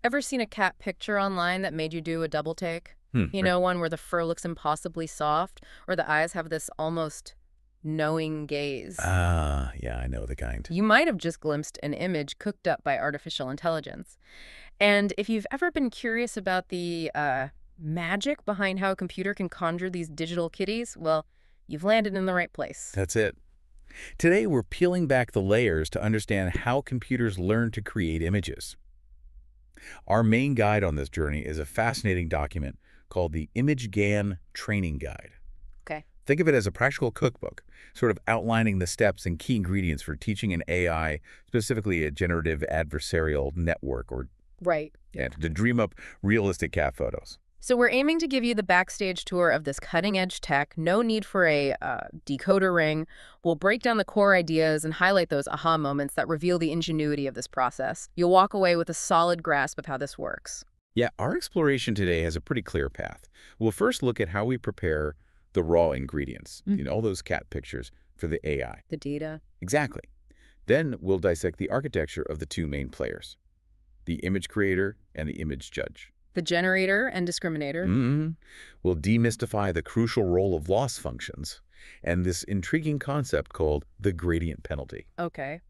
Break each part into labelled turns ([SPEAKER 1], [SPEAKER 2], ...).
[SPEAKER 1] Ever seen a cat picture online that made you do a double take? You know, one where the fur looks impossibly soft, or the eyes have this almost knowing gaze.
[SPEAKER 2] Ah, yeah, I know the kind.
[SPEAKER 1] You might have just glimpsed an image cooked up by artificial intelligence. And if you've ever been curious about the magic behind how a computer can conjure these digital kitties, well, you've landed in the right place.
[SPEAKER 2] That's it. Today, we're peeling back the layers to understand how computers learn to create images. Our main guide on this journey is a fascinating document called the Image GAN Training Guide.
[SPEAKER 1] Okay.
[SPEAKER 2] Think of it as a practical cookbook, sort of outlining the steps and key ingredients for teaching an AI, specifically a generative adversarial network, or
[SPEAKER 1] Right.
[SPEAKER 2] to dream up realistic cat photos.
[SPEAKER 1] So we're aiming to give you the backstage tour of this cutting-edge tech. No need for a decoder ring. We'll break down the core ideas and highlight those aha moments that reveal the ingenuity of this process. You'll walk away with a solid grasp of how this works.
[SPEAKER 2] Yeah, our exploration today has a pretty clear path. We'll first look at how we prepare the raw ingredients, all those cat pictures, for the AI.
[SPEAKER 1] The data.
[SPEAKER 2] Exactly. Then we'll dissect the architecture of the two main players, the image creator and the image judge.
[SPEAKER 1] The generator and discriminator.
[SPEAKER 2] We'll demystify the crucial role of loss functions and this intriguing concept called the gradient penalty.
[SPEAKER 1] Okay.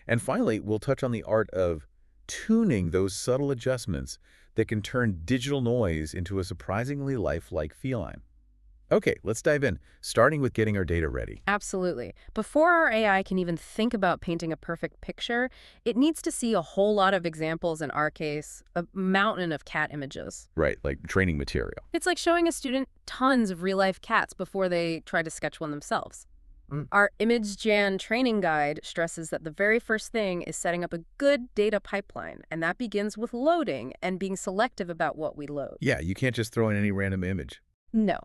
[SPEAKER 2] And finally, we'll touch on the art of tuning those subtle adjustments that can turn digital noise into a surprisingly lifelike feline. Okay, let's dive in, starting with getting our data ready.
[SPEAKER 1] Absolutely. Before our AI can even think about painting a perfect picture, it needs to see a whole lot of examples, in our case, a mountain of cat images.
[SPEAKER 2] Right, like training material.
[SPEAKER 1] It's like showing a student tons of real-life cats before they try to sketch one themselves. Our Image Jan training guide stresses that the very first thing is setting up a good data pipeline, and that begins with loading and being selective about what we load.
[SPEAKER 2] Yeah, you can't just throw in any random image.
[SPEAKER 1] No.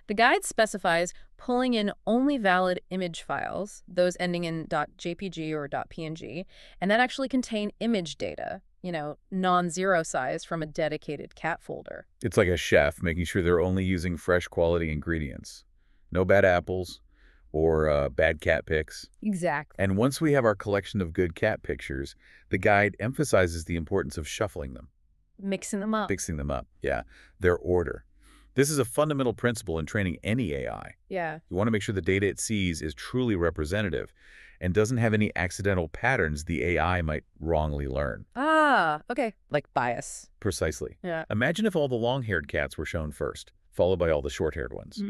[SPEAKER 1] The guide specifies pulling in only valid image files, those ending in .jpg or .png, and that actually contain image data, non-zero size from a dedicated cat folder.
[SPEAKER 2] It's like a chef making sure they're only using fresh quality ingredients. No bad apples or bad cat pics.
[SPEAKER 1] Exactly.
[SPEAKER 2] And once we have our collection of good cat pictures, the guide emphasizes the importance of shuffling them.
[SPEAKER 1] Mixing them up.
[SPEAKER 2] Fixing them up, yeah, their order. This is a fundamental principle in training any AI.
[SPEAKER 1] Yeah.
[SPEAKER 2] You want to make sure the data it sees is truly representative and doesn't have any accidental patterns the AI might wrongly learn.
[SPEAKER 1] Ah, okay. Like bias.
[SPEAKER 2] Precisely.
[SPEAKER 1] Yeah.
[SPEAKER 2] Imagine if all the long-haired cats were shown first, followed by all the short-haired ones.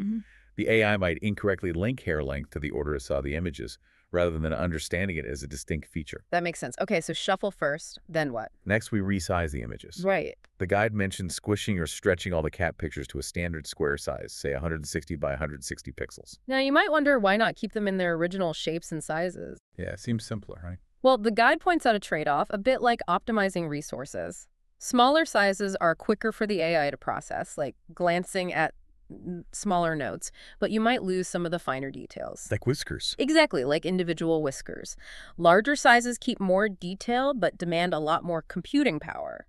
[SPEAKER 2] The AI might incorrectly link hair length to the order it saw the images, rather than understanding it as a distinct feature.
[SPEAKER 1] That makes sense. Okay, so shuffle first, then what?
[SPEAKER 2] Next, we resize the images.
[SPEAKER 1] Right.
[SPEAKER 2] The guide mentions squishing or stretching all the cat pictures to a standard square size, say 160 by 160 pixels.
[SPEAKER 1] Now, you might wonder why not keep them in their original shapes and sizes.
[SPEAKER 2] Yeah, seems simpler, right?
[SPEAKER 1] Well, the guide points out a trade-off, a bit like optimizing resources. Smaller sizes are quicker for the AI to process, like glancing at smaller notes, but you might lose some of the finer details.
[SPEAKER 2] Like whiskers.
[SPEAKER 1] Exactly, like individual whiskers. Larger sizes keep more detail, but demand a lot more computing power.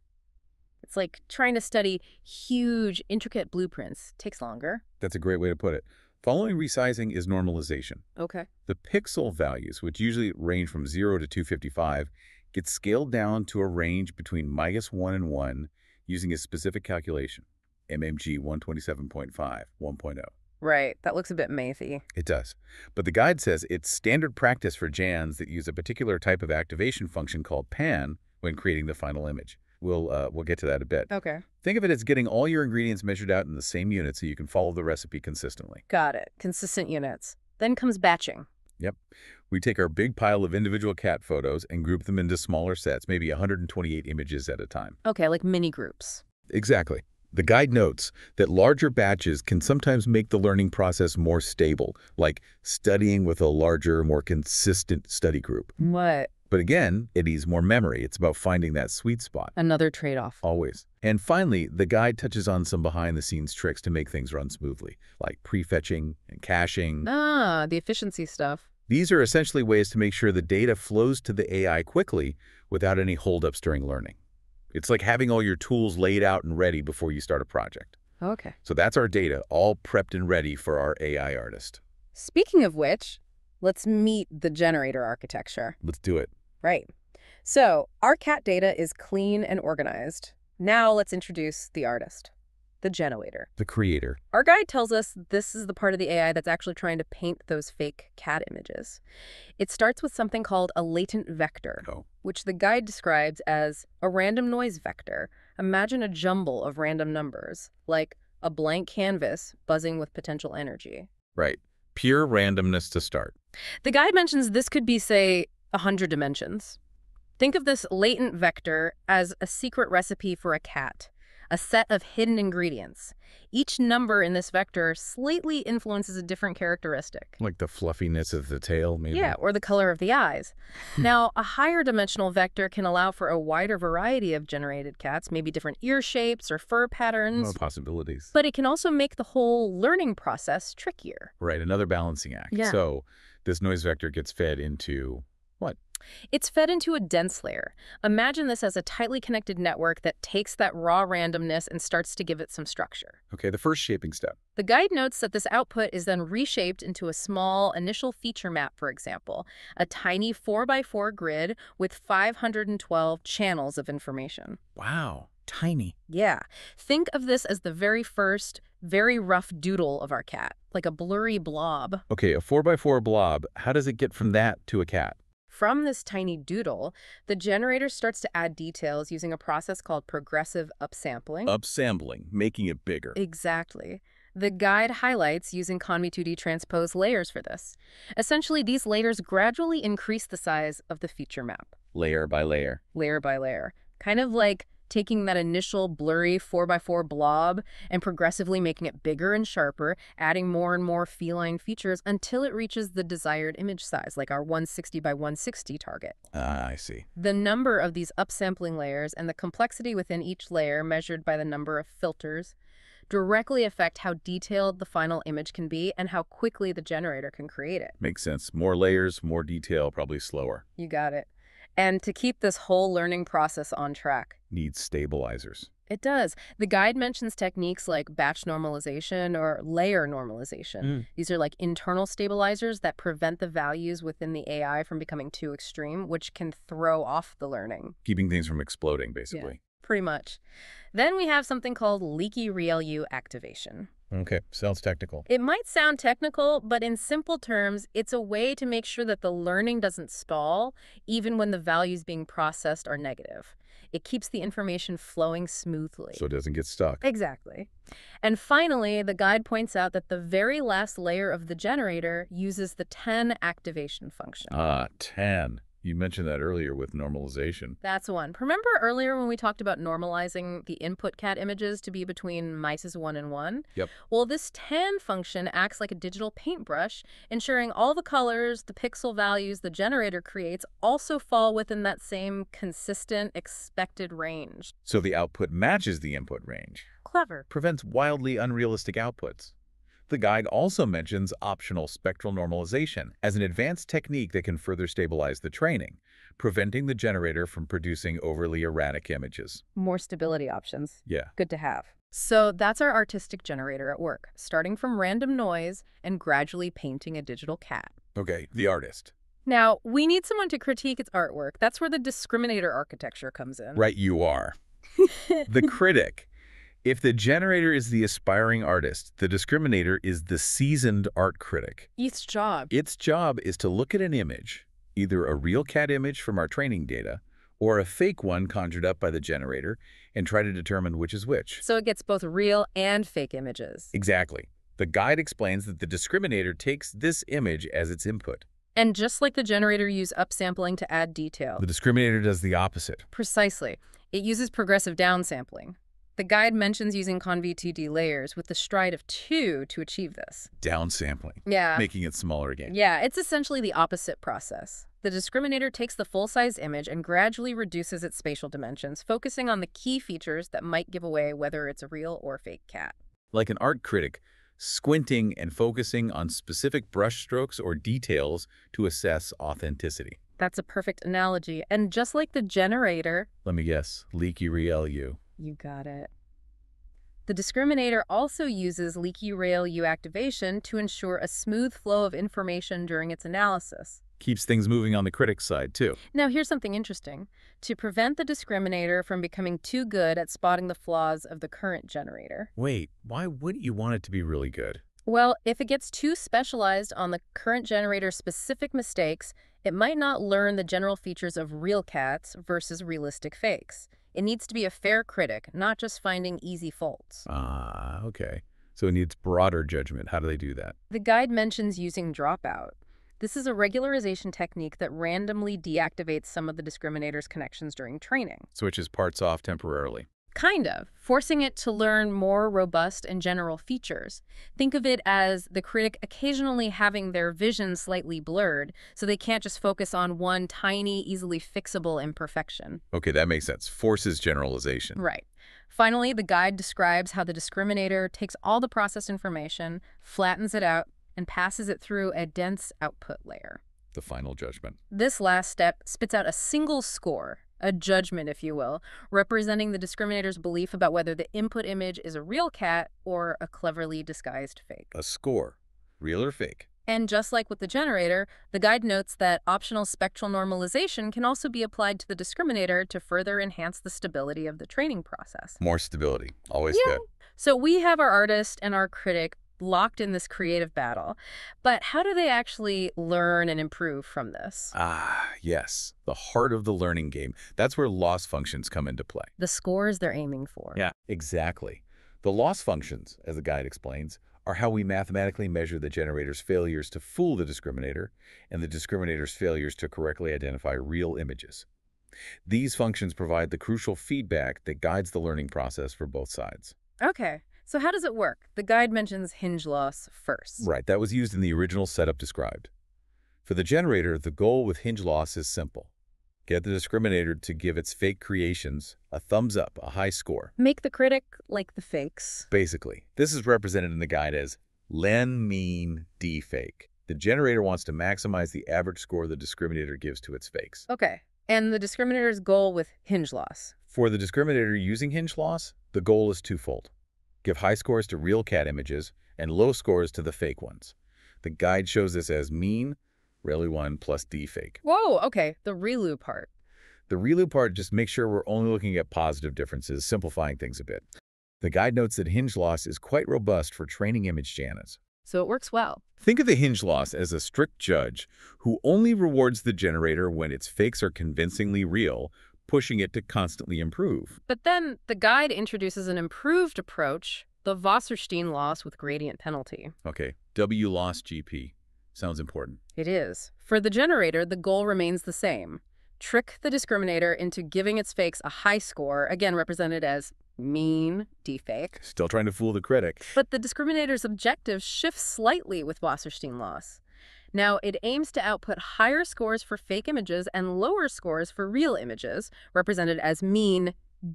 [SPEAKER 1] It's like trying to study huge, intricate blueprints. Takes longer.
[SPEAKER 2] That's a great way to put it. Following resizing is normalization.
[SPEAKER 1] Okay.
[SPEAKER 2] The pixel values, which usually range from 0 to 255, get scaled down to a range between -1 and 1 using a specific calculation, MMG 127.5, 1.0.
[SPEAKER 1] Right, that looks a bit mathy.
[SPEAKER 2] It does. But the guide says it's standard practice for GANs that use a particular type of activation function called pan when creating the final image. We'll get to that a bit.
[SPEAKER 1] Okay.
[SPEAKER 2] Think of it as getting all your ingredients measured out in the same unit so you can follow the recipe consistently.
[SPEAKER 1] Got it. Consistent units. Then comes batching.
[SPEAKER 2] Yep. We take our big pile of individual cat photos and group them into smaller sets, maybe 128 images at a time.
[SPEAKER 1] Okay, like mini groups.
[SPEAKER 2] Exactly. The guide notes that larger batches can sometimes make the learning process more stable, like studying with a larger, more consistent study group.
[SPEAKER 1] What?
[SPEAKER 2] But again, it needs more memory. It's about finding that sweet spot.
[SPEAKER 1] Another trade-off.
[SPEAKER 2] Always. And finally, the guide touches on some behind-the-scenes tricks to make things run smoothly, like prefetching and caching.
[SPEAKER 1] Ah, the efficiency stuff.
[SPEAKER 2] These are essentially ways to make sure the data flows to the AI quickly without any holdups during learning. It's like having all your tools laid out and ready before you start a project.
[SPEAKER 1] Okay.
[SPEAKER 2] So that's our data, all prepped and ready for our AI artist.
[SPEAKER 1] Speaking of which, let's meet the generator architecture.
[SPEAKER 2] Let's do it.
[SPEAKER 1] Right. So, our cat data is clean and organized. Now let's introduce the artist, the generator.
[SPEAKER 2] The creator.
[SPEAKER 1] Our guide tells us this is the part of the AI that's actually trying to paint those fake cat images. It starts with something called a latent vector,
[SPEAKER 2] Oh,
[SPEAKER 1] which the guide describes as a random noise vector. Imagine a jumble of random numbers, like a blank canvas buzzing with potential energy.
[SPEAKER 2] right. Pure randomness to start.
[SPEAKER 1] The guide mentions this could be, say, 100 dimensions. Think of this latent vector as a secret recipe for a cat, a set of hidden ingredients. Each number in this vector slightly influences a different characteristic.
[SPEAKER 2] Like the fluffiness of the tail, maybe?
[SPEAKER 1] Yeah, or the color of the eyes. Now, a higher dimensional vector can allow for a wider variety of generated cats, maybe different ear shapes or fur patterns.
[SPEAKER 2] Well, possibilities.
[SPEAKER 1] But it can also make the whole learning process trickier.
[SPEAKER 2] Right, another balancing act.
[SPEAKER 1] Yeah.
[SPEAKER 2] So this noise vector gets fed into what?
[SPEAKER 1] It's fed into a dense layer. Imagine this as a tightly connected network that takes that raw randomness and starts to give it some structure.
[SPEAKER 2] Okay, the first shaping step.
[SPEAKER 1] The guide notes that this output is then reshaped into a small initial feature map, for example, a tiny 4x4 grid with 512 channels of information.
[SPEAKER 2] Wow, tiny.
[SPEAKER 1] Yeah. Think of this as the very first, very rough doodle of our cat, like a blurry blob.
[SPEAKER 2] Okay, a 4x4 blob, how does it get from that to a cat?
[SPEAKER 1] From this tiny doodle, the generator starts to add details using a process called progressive upsampling.
[SPEAKER 2] Upsampling, making it bigger.
[SPEAKER 1] Exactly. The guide highlights using Conv2D transpose layers for this. Essentially, these layers gradually increase the size of the feature map,
[SPEAKER 2] Layer by layer.
[SPEAKER 1] layer by layer. Kind of like taking that initial blurry 4x4 blob and progressively making it bigger and sharper, adding more and more feline features until it reaches the desired image size, like our 160 by 160 target.
[SPEAKER 2] I see.
[SPEAKER 1] The number of these upsampling layers and the complexity within each layer, measured by the number of filters, directly affect how detailed the final image can be and how quickly the generator can create it.
[SPEAKER 2] Makes sense. More layers, more detail, probably slower.
[SPEAKER 1] You got it. And to keep this whole learning process on track,
[SPEAKER 2] Needs stabilizers.
[SPEAKER 1] it does. The guide mentions techniques like batch normalization or layer normalization. These are like internal stabilizers that prevent the values within the AI from becoming too extreme, which can throw off the learning.
[SPEAKER 2] Keeping things from exploding, basically.
[SPEAKER 1] Pretty much. Then we have something called leaky ReLU activation.
[SPEAKER 2] Okay, sounds technical.
[SPEAKER 1] It might sound technical, but in simple terms, it's a way to make sure that the learning doesn't stall, even when the values being processed are negative. It keeps the information flowing smoothly.
[SPEAKER 2] So it doesn't get stuck.
[SPEAKER 1] Exactly. And finally, the guide points out that the very last layer of the generator uses the 10 activation function.
[SPEAKER 2] 10. You mentioned that earlier with normalization.
[SPEAKER 1] That's one. Remember earlier when we talked about normalizing the input cat images to be between mices 1 and 1?
[SPEAKER 2] Yep.
[SPEAKER 1] Well, this 10 function acts like a digital paintbrush, ensuring all the colors, the pixel values the generator creates also fall within that same consistent expected range.
[SPEAKER 2] So the output matches the input range.
[SPEAKER 1] Clever.
[SPEAKER 2] Prevents wildly unrealistic outputs. The guide also mentions optional spectral normalization as an advanced technique that can further stabilize the training, preventing the generator from producing overly erratic images.
[SPEAKER 1] More stability options.
[SPEAKER 2] Yeah.
[SPEAKER 1] Good to have. So that's our artistic generator at work, starting from random noise and gradually painting a digital cat.
[SPEAKER 2] Okay, the artist.
[SPEAKER 1] Now, we need someone to critique its artwork. That's where the discriminator architecture comes in.
[SPEAKER 2] Right, you are. The critic. If the generator is the aspiring artist, the discriminator is the seasoned art critic.
[SPEAKER 1] Its job.
[SPEAKER 2] Its job is to look at an image, either a real cat image from our training data, or a fake one conjured up by the generator, and try to determine which is which.
[SPEAKER 1] So it gets both real and fake images.
[SPEAKER 2] Exactly. The guide explains that the discriminator takes this image as its input.
[SPEAKER 1] And just like the generator used upsampling to add detail.
[SPEAKER 2] The discriminator does the opposite.
[SPEAKER 1] Precisely. It uses progressive downsampling. The guide mentions using Conv2D layers with the stride of 2 to achieve this.
[SPEAKER 2] Downsampling.
[SPEAKER 1] Yeah.
[SPEAKER 2] Making it smaller again.
[SPEAKER 1] Yeah, it's essentially the opposite process. The discriminator takes the full-size image and gradually reduces its spatial dimensions, focusing on the key features that might give away whether it's a real or fake cat.
[SPEAKER 2] Like an art critic, squinting and focusing on specific brushstrokes or details to assess authenticity.
[SPEAKER 1] That's a perfect analogy. And just like the generator...
[SPEAKER 2] Let me guess, leaky ReLU.
[SPEAKER 1] You got it. The discriminator also uses leaky ReLU activation to ensure a smooth flow of information during its analysis.
[SPEAKER 2] Keeps things moving on the critic's side, too.
[SPEAKER 1] Now, here's something interesting. To prevent the discriminator from becoming too good at spotting the flaws of the current generator.
[SPEAKER 2] Wait, why wouldn't you want it to be really good?
[SPEAKER 1] Well, if it gets too specialized on the current generator's specific mistakes, it might not learn the general features of real cats versus realistic fakes. It needs to be a fair critic, not just finding easy faults.
[SPEAKER 2] Ah, okay. So it needs broader judgment. How do they do that?
[SPEAKER 1] The guide mentions using dropout. This is a regularization technique that randomly deactivates some of the discriminator's connections during training.
[SPEAKER 2] Switches parts off temporarily.
[SPEAKER 1] Kind of, forcing it to learn more robust and general features. Think of it as the critic occasionally having their vision slightly blurred, so they can't just focus on one tiny, easily fixable imperfection.
[SPEAKER 2] Okay, that makes sense. Forces generalization.
[SPEAKER 1] Right. Finally, the guide describes how the discriminator takes all the processed information, flattens it out, and passes it through a dense output layer.
[SPEAKER 2] The final judgment.
[SPEAKER 1] This last step spits out a single score, a judgment, if you will, representing the discriminator's belief about whether the input image is a real cat or a cleverly disguised fake.
[SPEAKER 2] A score. Real or fake?
[SPEAKER 1] And just like with the generator, the guide notes that optional spectral normalization can also be applied to the discriminator to further enhance the stability of the training process.
[SPEAKER 2] More stability. Always good.
[SPEAKER 1] So we have our artist and our critic locked in this creative battle. But how do they actually learn and improve from this?
[SPEAKER 2] Ah, yes. The heart of the learning game. That's where loss functions come into play.
[SPEAKER 1] The scores they're aiming for.
[SPEAKER 2] Yeah, exactly. The loss functions, as the guide explains, are how we mathematically measure the generator's failures to fool the discriminator and the discriminator's failures to correctly identify real images. These functions provide the crucial feedback that guides the learning process for both sides.
[SPEAKER 1] Okay. So how does it work? The guide mentions hinge loss first.
[SPEAKER 2] Right, that was used in the original setup described. For the generator, the goal with hinge loss is simple. Get the discriminator to give its fake creations a thumbs up, a high score.
[SPEAKER 1] Make the critic like the fakes.
[SPEAKER 2] Basically, this is represented in the guide as len mean d fake. The generator wants to maximize the average score the discriminator gives to its fakes.
[SPEAKER 1] Okay. And the discriminator's goal with hinge loss?
[SPEAKER 2] For the discriminator using hinge loss, the goal is twofold. Give high scores to real cat images and low scores to the fake ones. The guide shows this as mean, ReLU1 plus D fake.
[SPEAKER 1] Whoa, okay, the ReLU part.
[SPEAKER 2] The ReLU part just makes sure we're only looking at positive differences, simplifying things a bit. The guide notes that hinge loss is quite robust for training image GANs.
[SPEAKER 1] So it works well.
[SPEAKER 2] Think of the hinge loss as a strict judge who only rewards the generator when its fakes are convincingly real, pushing it to constantly improve.
[SPEAKER 1] But then the guide introduces an improved approach, the Wasserstein loss with gradient penalty.
[SPEAKER 2] Okay, W loss GP. Sounds important.
[SPEAKER 1] It is. For the generator, the goal remains the same. Trick the discriminator into giving its fakes a high score, again represented as mean, D-fake.
[SPEAKER 2] Still trying to fool the critic.
[SPEAKER 1] But the discriminator's objective shifts slightly with Wasserstein loss. Now, it aims to output higher scores for fake images and lower scores for real images, represented as mean,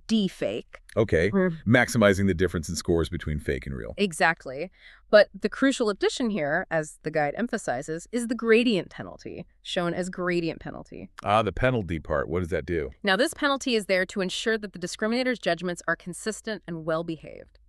[SPEAKER 1] D-fake.
[SPEAKER 2] Okay, maximizing the difference in scores between fake and real.
[SPEAKER 1] Exactly. But the crucial addition here, as the guide emphasizes, is the gradient penalty, shown as gradient penalty.
[SPEAKER 2] Ah, the penalty part. What does that do?
[SPEAKER 1] Now, this penalty is there to ensure that the discriminator's judgments are consistent and well-behaved.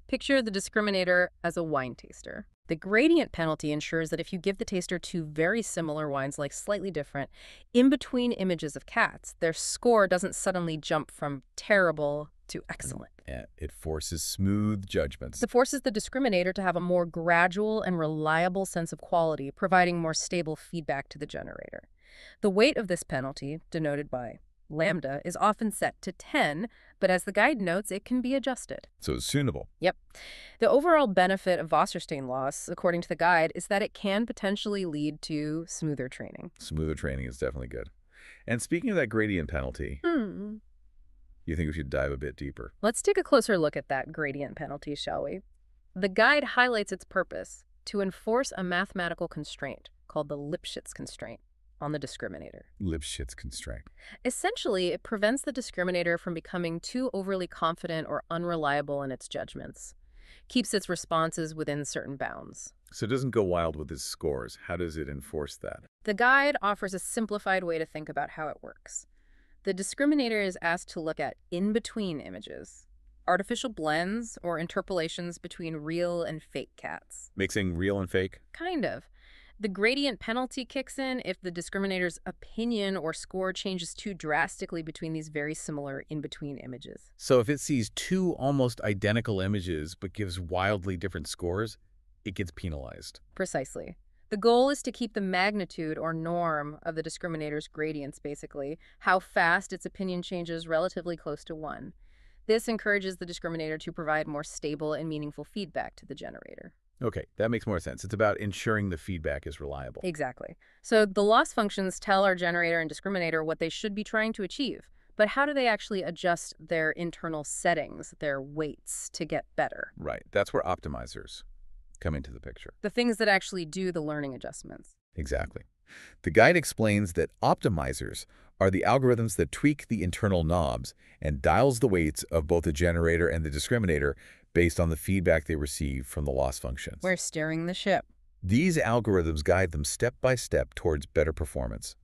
[SPEAKER 1] Picture the discriminator as a wine taster. The gradient penalty ensures that if you give the taster two very similar wines, like slightly different, in between images of cats, their score doesn't suddenly jump from terrible to excellent.
[SPEAKER 2] Yeah, it forces smooth judgments.
[SPEAKER 1] It forces the discriminator to have a more gradual and reliable sense of quality, providing more stable feedback to the generator. The weight of this penalty, denoted by lambda, is often set to 10, but as the guide notes, it can be adjusted.
[SPEAKER 2] So it's tunable.
[SPEAKER 1] Yep. The overall benefit of Wasserstein loss, according to the guide, is that it can potentially lead to smoother training.
[SPEAKER 2] Smoother training is definitely good. And speaking of that gradient penalty, you think we should dive a bit deeper?
[SPEAKER 1] Let's take a closer look at that gradient penalty, shall we? The guide highlights its purpose, to enforce a mathematical constraint called the Lipschitz constraint on the discriminator.
[SPEAKER 2] Lipschitz constraint.
[SPEAKER 1] Essentially, it prevents the discriminator from becoming too overly confident or unreliable in its judgments. Keeps its responses within certain bounds.
[SPEAKER 2] So it doesn't go wild with its scores. How does it enforce that?
[SPEAKER 1] The guide offers a simplified way to think about how it works. The discriminator is asked to look at in-between images, artificial blends or interpolations between real and fake cats.
[SPEAKER 2] Mixing real and fake?
[SPEAKER 1] Kind of. The gradient penalty kicks in if the discriminator's opinion or score changes too drastically between these very similar in-between images.
[SPEAKER 2] So if it sees two almost identical images but gives wildly different scores, it gets penalized.
[SPEAKER 1] Precisely. The goal is to keep the magnitude or norm of the discriminator's gradients, basically, how fast its opinion changes relatively close to 1. This encourages the discriminator to provide more stable and meaningful feedback to the generator.
[SPEAKER 2] Okay, that makes more sense. It's about ensuring the feedback is reliable.
[SPEAKER 1] Exactly. So the loss functions tell our generator and discriminator what they should be trying to achieve. But how do they actually adjust their internal settings, their weights, to get better?
[SPEAKER 2] Right, that's where optimizers come into the picture.
[SPEAKER 1] The things that actually do the learning adjustments.
[SPEAKER 2] Exactly. The guide explains that optimizers are the algorithms that tweak the internal knobs and dials the weights of both the generator and the discriminator based on the feedback they receive from the loss functions.
[SPEAKER 1] We're steering the ship.
[SPEAKER 2] These algorithms guide them step by step towards better performance.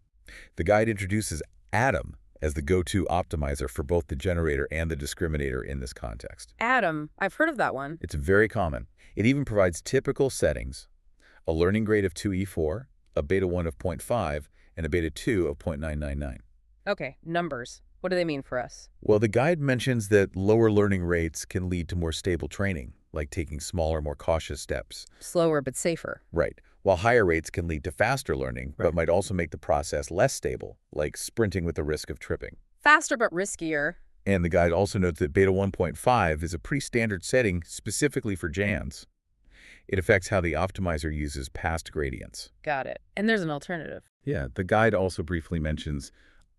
[SPEAKER 2] The guide introduces Atom as the go-to optimizer for both the generator and the discriminator in this context.
[SPEAKER 1] Atom, I've heard of that one.
[SPEAKER 2] It's very common. It even provides typical settings: a learning grade of 2E4, a beta 1 of 0.5, and a beta 2 of 0.999.
[SPEAKER 1] Okay, numbers. What do they mean for us?
[SPEAKER 2] Well, the guide mentions that lower learning rates can lead to more stable training, like taking smaller, more cautious steps.
[SPEAKER 1] Slower but safer.
[SPEAKER 2] Right. While higher rates can lead to faster learning, but might also make the process less stable, like sprinting with the risk of tripping.
[SPEAKER 1] Faster but riskier.
[SPEAKER 2] And the guide also notes that beta 1.5 is a pretty standard setting specifically for GANs. It affects how the optimizer uses past gradients.
[SPEAKER 1] Got it. And there's an alternative.
[SPEAKER 2] Yeah, the guide also briefly mentions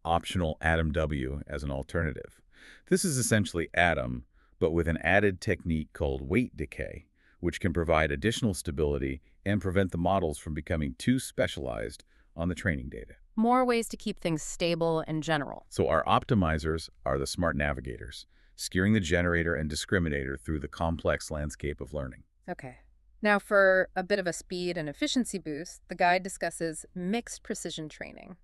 [SPEAKER 2] optional Atom W as an alternative. This is essentially Atom, but with an added technique called weight decay, which can provide additional stability and prevent the models from becoming too specialized on the training data.
[SPEAKER 1] More ways to keep things stable and general.
[SPEAKER 2] So our optimizers are the smart navigators, steering the generator and discriminator through the complex landscape of learning.
[SPEAKER 1] Okay. Now, for a bit of a speed and efficiency boost, the guide discusses mixed precision training.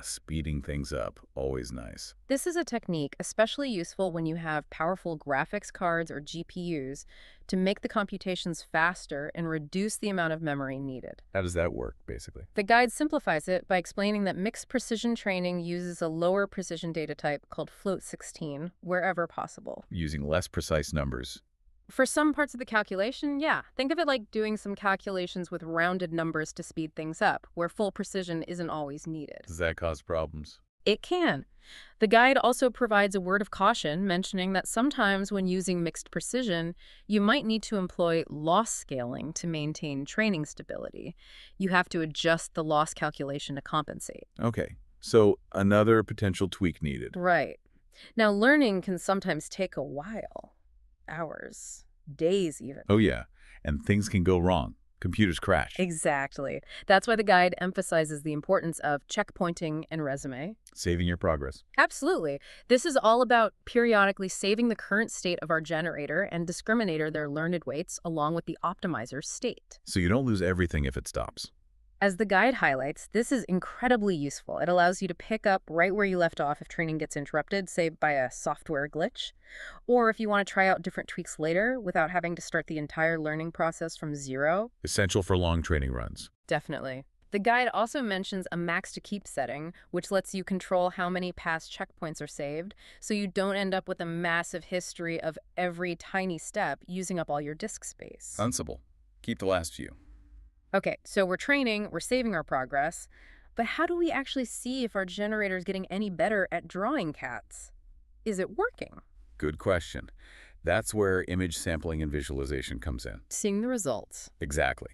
[SPEAKER 2] Speeding things up, always nice.
[SPEAKER 1] This is a technique especially useful when you have powerful graphics cards or GPUs to make the computations faster and reduce the amount of memory needed.
[SPEAKER 2] How does that work, basically?
[SPEAKER 1] The guide simplifies it by explaining that mixed precision training uses a lower precision data type called float 16 wherever possible.
[SPEAKER 2] Using less precise numbers.
[SPEAKER 1] For some parts of the calculation, yeah. Think of it like doing some calculations with rounded numbers to speed things up, where full precision isn't always needed.
[SPEAKER 2] Does that cause problems?
[SPEAKER 1] It can. The guide also provides a word of caution, mentioning that sometimes when using mixed precision, you might need to employ loss scaling to maintain training stability. You have to adjust the loss calculation to compensate.
[SPEAKER 2] Okay, so another potential tweak needed.
[SPEAKER 1] Right. Now, learning can sometimes take a while. Hours, days even.
[SPEAKER 2] Oh yeah, and things can go wrong. Computers crash.
[SPEAKER 1] Exactly. That's why the guide emphasizes the importance of checkpointing and resume.
[SPEAKER 2] Saving your progress.
[SPEAKER 1] Absolutely. This is all about periodically saving the current state of our generator and discriminator their learned weights along with the optimizer's state.
[SPEAKER 2] So you don't lose everything if it stops.
[SPEAKER 1] As the guide highlights, this is incredibly useful. It allows you to pick up right where you left off if training gets interrupted, say by a software glitch, or if you want to try out different tweaks later without having to start the entire learning process from zero.
[SPEAKER 2] Essential for long training runs.
[SPEAKER 1] Definitely. The guide also mentions a max to keep setting, which lets you control how many past checkpoints are saved, so you don't end up with a massive history of every tiny step using up all your disk space.
[SPEAKER 2] Sensible. Keep the last few.
[SPEAKER 1] Okay, so we're training, we're saving our progress, but how do we actually see if our generator is getting any better at drawing cats? Is it working?
[SPEAKER 2] Good question. That's where image sampling and visualization comes in.
[SPEAKER 1] Seeing the results.
[SPEAKER 2] Exactly.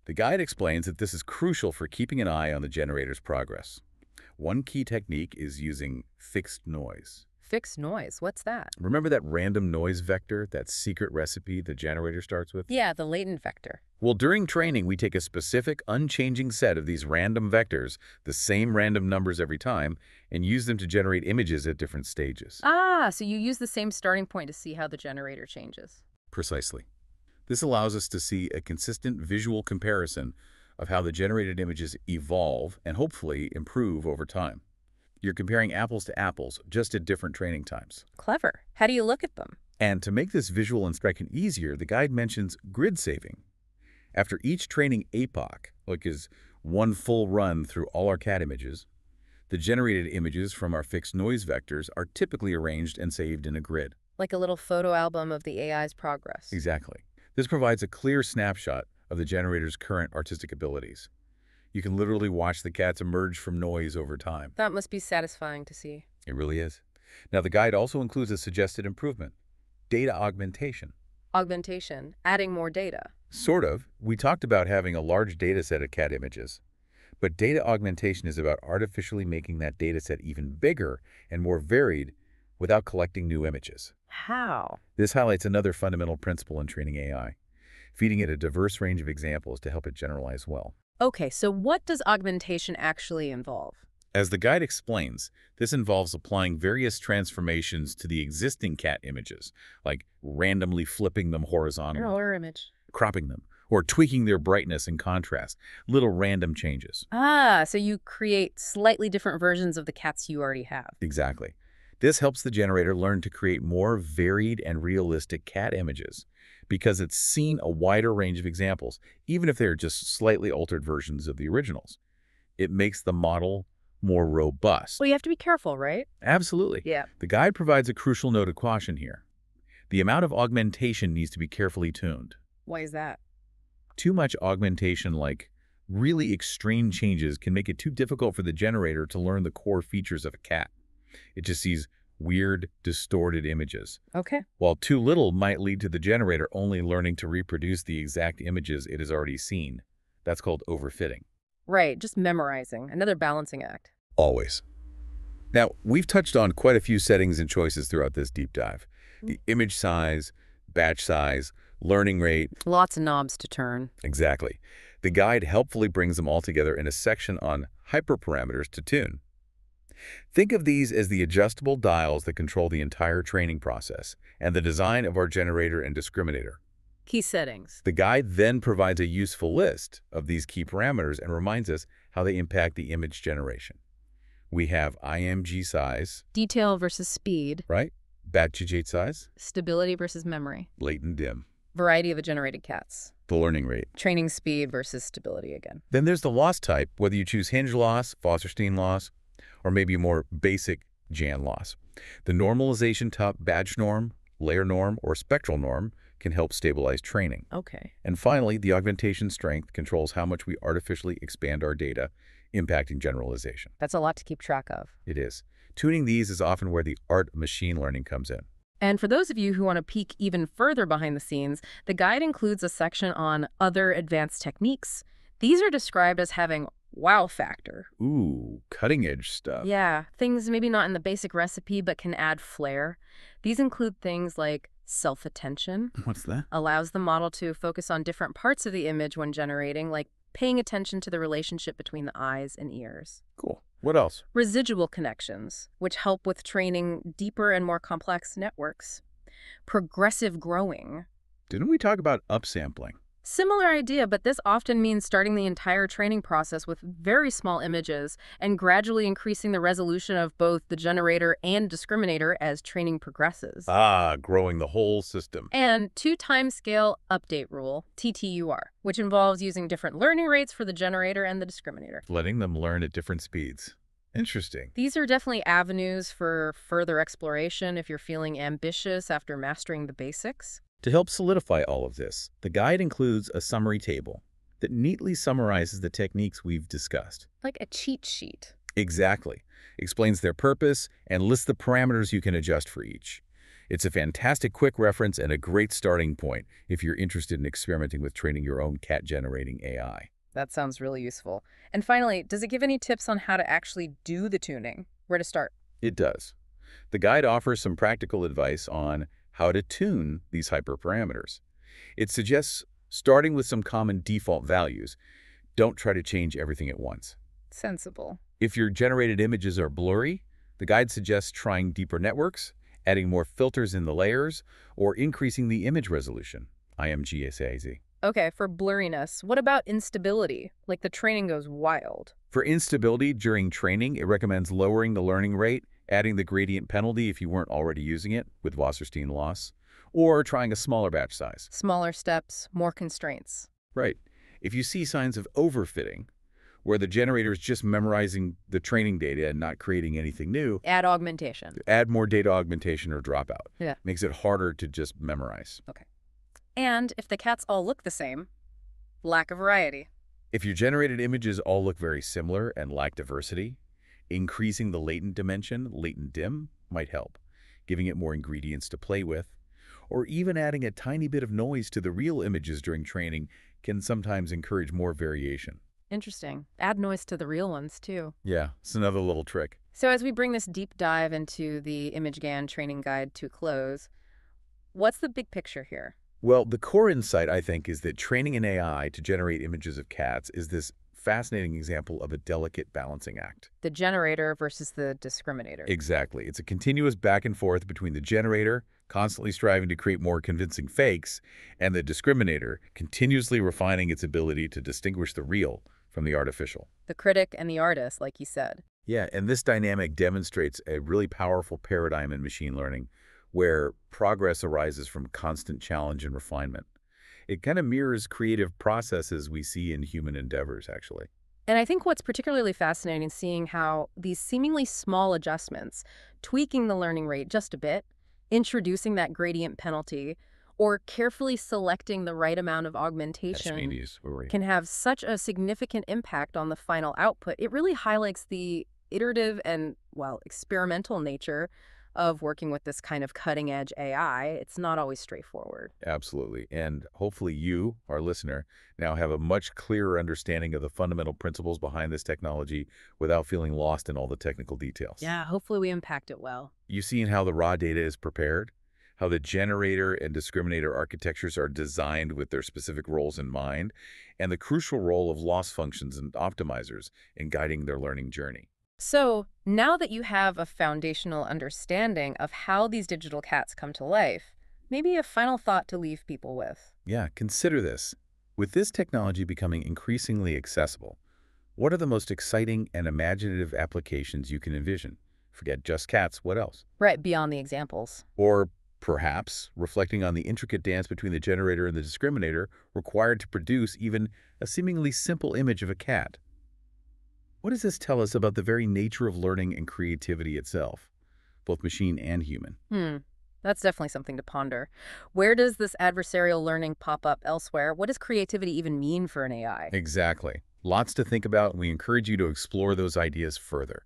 [SPEAKER 2] The guide explains that this is crucial for keeping an eye on the generator's progress. One key technique is using fixed noise.
[SPEAKER 1] Fixed noise, what's that?
[SPEAKER 2] Remember that random noise vector, that secret recipe the generator starts with?
[SPEAKER 1] Yeah, the latent vector.
[SPEAKER 2] Well, during training, we take a specific, unchanging set of these random vectors, the same random numbers every time, and use them to generate images at different stages.
[SPEAKER 1] Ah, so you use the same starting point to see how the generator changes.
[SPEAKER 2] Precisely. This allows us to see a consistent visual comparison of how the generated images evolve and hopefully improve over time. You're comparing apples to apples, just at different training times.
[SPEAKER 1] Clever. How do you look at them?
[SPEAKER 2] And to make this visual inspection easier, the guide mentions grid saving. After each training epoch, like is one full run through all our CAD images, the generated images from our fixed noise vectors are typically arranged and saved in a grid.
[SPEAKER 1] Like a little photo album of the AI's progress.
[SPEAKER 2] Exactly. This provides a clear snapshot of the generator's current artistic abilities. You can literally watch the cats emerge from noise over time.
[SPEAKER 1] That must be satisfying to see.
[SPEAKER 2] It really is. Now, the guide also includes a suggested improvement: data augmentation.
[SPEAKER 1] Augmentation, adding more data.
[SPEAKER 2] Sort of. We talked about having a large data set of cat images. But data augmentation is about artificially making that data set even bigger and more varied without collecting new images.
[SPEAKER 1] How?
[SPEAKER 2] This highlights another fundamental principle in training AI, feeding it a diverse range of examples to help it generalize well.
[SPEAKER 1] Okay, so what does augmentation actually involve?
[SPEAKER 2] As the guide explains, this involves applying various transformations to the existing cat images, like randomly flipping them horizontally,
[SPEAKER 1] Mirror image.
[SPEAKER 2] cropping them, or tweaking their brightness and contrast, little random changes.
[SPEAKER 1] Ah, so you create slightly different versions of the cats you already have.
[SPEAKER 2] Exactly. This helps the generator learn to create more varied and realistic cat images because it's seen a wider range of examples, even if they're just slightly altered versions of the originals. It makes the model more robust.
[SPEAKER 1] Well, you have to be careful, right?
[SPEAKER 2] Absolutely.
[SPEAKER 1] Yeah.
[SPEAKER 2] The guide provides a crucial note of caution here. The amount of augmentation needs to be carefully tuned.
[SPEAKER 1] Why is that?
[SPEAKER 2] Too much augmentation, like really extreme changes, can make it too difficult for the generator to learn the core features of a cat. It just sees weird, distorted images.
[SPEAKER 1] Okay.
[SPEAKER 2] While too little might lead to the generator only learning to reproduce the exact images it has already seen. That's called overfitting.
[SPEAKER 1] Right, just memorizing. Another balancing act.
[SPEAKER 2] Always. Now, we've touched on quite a few settings and choices throughout this deep dive. The image size, batch size, learning rate.
[SPEAKER 1] Lots of knobs to turn.
[SPEAKER 2] Exactly. The guide helpfully brings them all together in a section on hyperparameters to tune. Think of these as the adjustable dials that control the entire training process and the design of our generator and discriminator.
[SPEAKER 1] Key settings.
[SPEAKER 2] The guide then provides a useful list of these key parameters and reminds us how they impact the image generation. We have IMG size,
[SPEAKER 1] Detail versus speed.
[SPEAKER 2] right? Batch size,
[SPEAKER 1] Stability versus memory.
[SPEAKER 2] latent dim,
[SPEAKER 1] Variety of the generated cats.
[SPEAKER 2] the learning rate.
[SPEAKER 1] Training speed versus stability again.
[SPEAKER 2] Then there's the loss type, whether you choose hinge loss, Wasserstein loss, or maybe a more basic GAN loss. The normalization top batch norm, layer norm, or spectral norm can help stabilize training.
[SPEAKER 1] Okay.
[SPEAKER 2] And finally, the augmentation strength controls how much we artificially expand our data, impacting generalization.
[SPEAKER 1] That's a lot to keep track of.
[SPEAKER 2] It is. Tuning these is often where the art of machine learning comes in.
[SPEAKER 1] And for those of you who want to peek even further behind the scenes, the guide includes a section on other advanced techniques. These are described as having wow factor.
[SPEAKER 2] Ooh, cutting-edge stuff.
[SPEAKER 1] Yeah, things maybe not in the basic recipe, but can add flair. These include things like self-attention.
[SPEAKER 2] What's that?
[SPEAKER 1] Allows the model to focus on different parts of the image when generating, like paying attention to the relationship between the eyes and ears.
[SPEAKER 2] Cool. What else?
[SPEAKER 1] Residual connections, which help with training deeper and more complex networks. Progressive growing.
[SPEAKER 2] Didn't we talk about upsampling?
[SPEAKER 1] Similar idea, but this often means starting the entire training process with very small images and gradually increasing the resolution of both the generator and discriminator as training progresses.
[SPEAKER 2] Ah, growing the whole system.
[SPEAKER 1] And 2-time-scale update rule, TTUR, which involves using different learning rates for the generator and the discriminator.
[SPEAKER 2] Letting them learn at different speeds. Interesting.
[SPEAKER 1] These are definitely avenues for further exploration if you're feeling ambitious after mastering the basics.
[SPEAKER 2] To help solidify all of this, the guide includes a summary table that neatly summarizes the techniques we've discussed.
[SPEAKER 1] Like a cheat sheet.
[SPEAKER 2] Exactly. Explains their purpose and lists the parameters you can adjust for each. It's a fantastic quick reference and a great starting point if you're interested in experimenting with training your own cat-generating AI.
[SPEAKER 1] That sounds really useful. And finally, does it give any tips on how to actually do the tuning? Where to start?
[SPEAKER 2] It does. The guide offers some practical advice on how to tune these hyperparameters. It suggests starting with some common default values. Don't try to change everything at once.
[SPEAKER 1] Sensible.
[SPEAKER 2] If your generated images are blurry, the guide suggests trying deeper networks, adding more filters in the layers, or increasing the image resolution, IMG.
[SPEAKER 1] Okay, for blurriness, what about instability? Like the training goes wild.
[SPEAKER 2] For instability during training, it recommends lowering the learning rate, adding the gradient penalty if you weren't already using it with Wasserstein loss, or trying a smaller batch size.
[SPEAKER 1] Smaller steps, more constraints.
[SPEAKER 2] Right. If you see signs of overfitting, where the generator is just memorizing the training data and not creating anything new,
[SPEAKER 1] Add augmentation.
[SPEAKER 2] add more data augmentation or dropout.
[SPEAKER 1] Yeah.
[SPEAKER 2] Makes it harder to just memorize.
[SPEAKER 1] Okay. And if the cats all look the same, lack of variety.
[SPEAKER 2] If your generated images all look very similar and lack diversity, increasing the latent dimension, latent dim, might help, giving it more ingredients to play with, or even adding a tiny bit of noise to the real images during training can sometimes encourage more variation.
[SPEAKER 1] Interesting. Add noise to the real ones, too.
[SPEAKER 2] Yeah, it's another little trick.
[SPEAKER 1] So as we bring this deep dive into the Image GAN training guide to close, what's the big picture here?
[SPEAKER 2] Well, the core insight, I think, is that training an AI to generate images of cats is this fascinating example of a delicate balancing act.
[SPEAKER 1] The generator versus the discriminator.
[SPEAKER 2] Exactly. It's a continuous back and forth between the generator, constantly striving to create more convincing fakes, and the discriminator, continuously refining its ability to distinguish the real from the artificial.
[SPEAKER 1] The critic and the artist, like you said.
[SPEAKER 2] Yeah, and this dynamic demonstrates a really powerful paradigm in machine learning where progress arises from constant challenge and refinement. It kind of mirrors creative processes we see in human endeavors, actually.
[SPEAKER 1] And I think what's particularly fascinating is seeing how these seemingly small adjustments, tweaking the learning rate just a bit, introducing that gradient penalty, or carefully selecting the right amount of augmentation can have such a significant impact on the final output. It really highlights the iterative and, well, experimental nature of working with this kind of cutting-edge AI. It's not always straightforward.
[SPEAKER 2] Absolutely. And hopefully you, our listener, now have a much clearer understanding of the fundamental principles behind this technology without feeling lost in all the technical details.
[SPEAKER 1] Yeah, hopefully we impact it well.
[SPEAKER 2] You've seen how the raw data is prepared, how the generator and discriminator architectures are designed with their specific roles in mind, and the crucial role of loss functions and optimizers in guiding their learning journey.
[SPEAKER 1] So now that you have a foundational understanding of how these digital cats come to life, maybe a final thought to leave people with.
[SPEAKER 2] Yeah, consider this. With this technology becoming increasingly accessible, what are the most exciting and imaginative applications you can envision? Forget just cats, what else?
[SPEAKER 1] Right, beyond the examples.
[SPEAKER 2] Or perhaps reflecting on the intricate dance between the generator and the discriminator required to produce even a seemingly simple image of a cat. What does this tell us about the very nature of learning and creativity itself, both machine and human?
[SPEAKER 1] That's definitely something to ponder. Where does this adversarial learning pop up elsewhere? What does creativity even mean for an AI?
[SPEAKER 2] Exactly. Lots to think about, and we encourage you to explore those ideas further.